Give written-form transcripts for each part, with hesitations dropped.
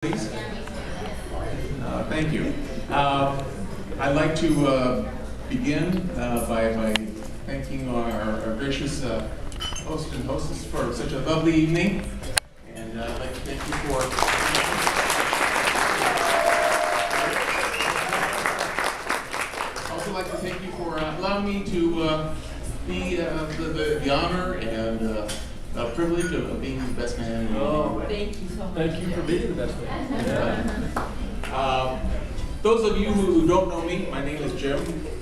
Please. Thank you. I'd like to begin by thanking our gracious host and hostess for such a lovely evening. And I'd like to thank you for... I'd also like to thank you for allowing me to be the honor and privilege of being the best man in the world. Thank you so much. Thank you for being the best man. Those of you who don't know me, my name is Jim.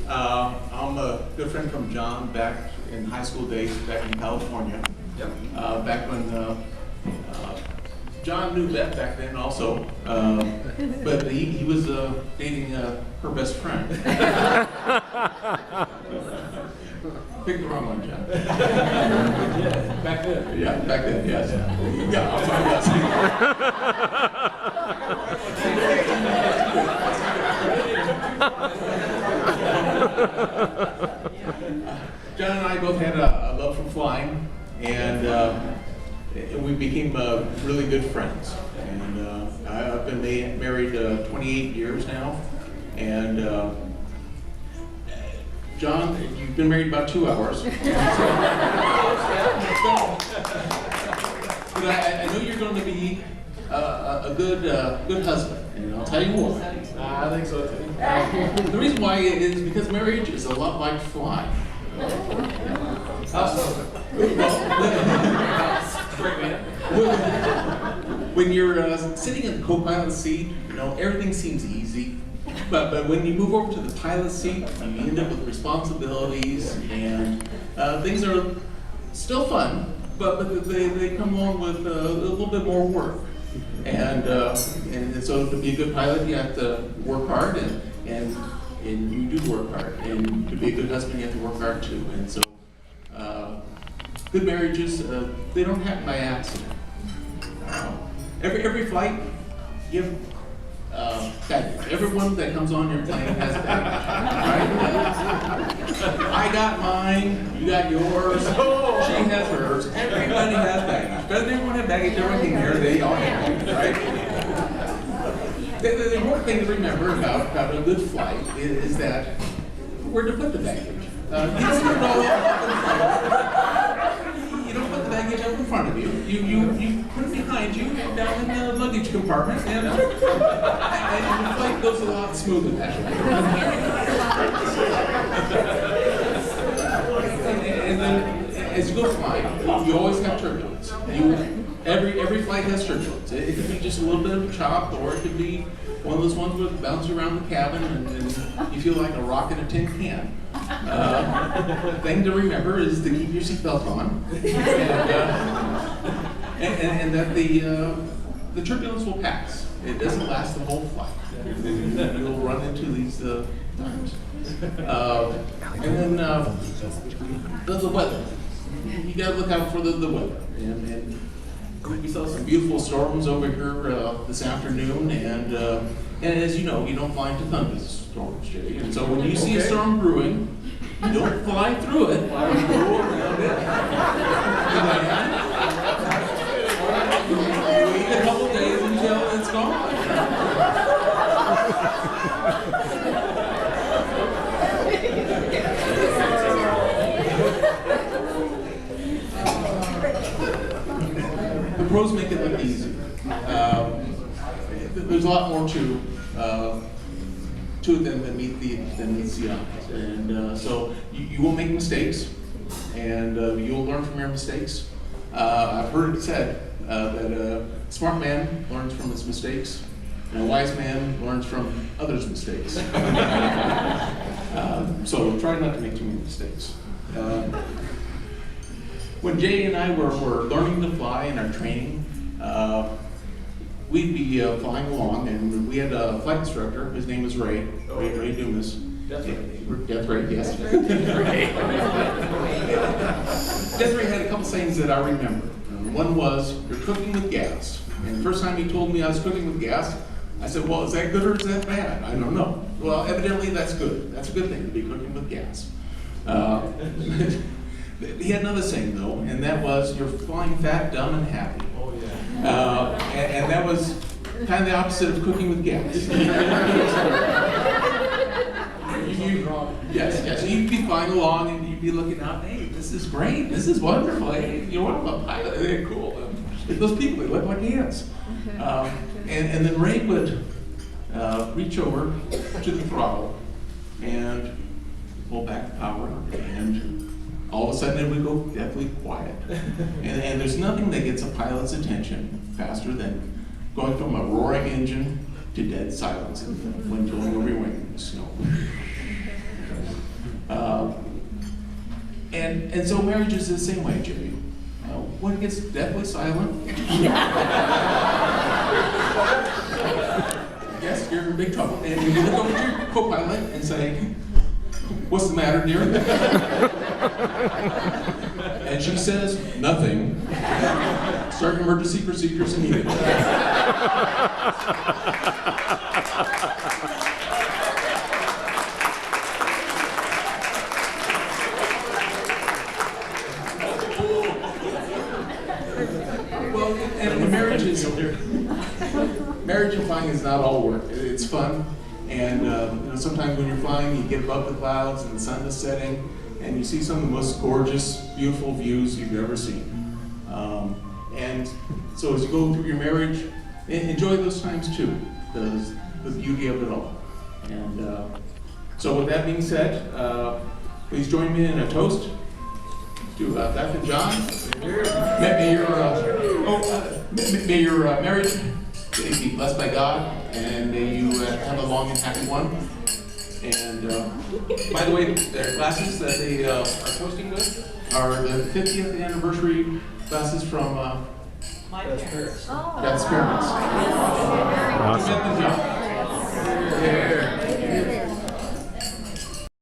I'm a good friend from John back in high school days back in California. Yep. Back when John knew Beth back then also, but he was dating her best friend. Picked the wrong one, John. Yeah, back then. Yeah, back then, yes. Yeah, I'm sorry, yes. John and I both had a love for flying, and we became really good friends. And I've been married 28 years now, and John, you've been married about 2 hours. But I know you're going to be a good husband, and I'll tell you why. I think so too. The reason why is because marriage is a lot like flying. How so? When you're sitting in the co-pilot seat, you know, everything seems easy. But when you move over to the pilot seat, you end up with responsibilities, and things are still fun, but they come along with a little bit more work. And so to be a good pilot, you have to work hard, and you do work hard. And to be a good husband, you have to work hard too. And so good marriages, they don't happen by accident. Every flight, you have baggage. Everyone that comes on your plane has baggage. Right? I got mine, you got yours, she has hers, everybody has baggage. Doesn't everyone have baggage? Everyone can hear, they all have baggage, right? The important thing to remember about a good flight is that where to put the baggage. You don't put the baggage up in front of you. You put it behind you down in the luggage compartment, and the flight goes a lot smoother that way. And then as you go flying, you always have turbulence. Every flight has turbulence. It could be just a little bit of a chop, or it could be one of those ones where it bounces around the cabin and you feel like a rock in a tin can. The thing to remember is to keep your seatbelt on, and that the turbulence will pass. It doesn't last the whole flight. You'll run into these times. And then the weather. You got to look out for the weather. And we saw some beautiful storms over here this afternoon, and as you know, you don't fly into thunderstorms, Jay. And so when you see a storm brewing, you don't fly through it. You go around it. Wait a couple days until it's gone. The pros make it look easy. There's a lot more to it than meets the eyes. And so you will make mistakes, and you'll learn from your mistakes. I've heard it said that a smart man learns from his mistakes, and a wise man learns from others' mistakes. So try not to make too many mistakes. When Jay and I were learning to fly in our training, we'd be flying along, and we had a flight instructor. His name was Ray. Ray Dumas. That's right. Death Ray, yes. Death Ray had a couple sayings that I remember. One was, "You're cooking with gas." And the first time he told me I was cooking with gas, I said, "Well, is that good or is that bad?" I don't know. Well, evidently that's good. That's a good thing to be cooking with gas. He had another saying though, and that was, "You're flying fat, dumb, and happy." Oh yeah. And that was kind of the opposite of cooking with gas. Yes, you'd be flying along and you'd be looking out, hey, this is great, this is wonderful, hey, you know what, I'm a pilot, they're cool. Those people, they look like ants. And then Ray would reach over to the throttle and pull back the power, and all of a sudden it would go deathly quiet. And there's nothing that gets a pilot's attention faster than going from a roaring engine to dead silence when blowing over your wing in the snow. And so marriage is the same way, Jimmy. When it gets deathly silent, yes, you're in big trouble. And you look over to your co-pilot and say, "What's the matter, dear?" And she says, "Nothing. Start emergency procedures immediately." Well, and marriage and flying is not all work. It's fun, and sometimes when you're flying, you get above the clouds and the sun is setting, and you see some of the most gorgeous, beautiful views you've ever seen. And so as you go through your marriage, enjoy those times too, the beauty of it all. And so with that being said, please join me in a toast to Beth and John. May your marriage be blessed by God, and may you have a long and happy one. And by the way, their classes that they are toasting with are the 50th anniversary classes from My parents. Beth's parents. Awesome. Beth and John.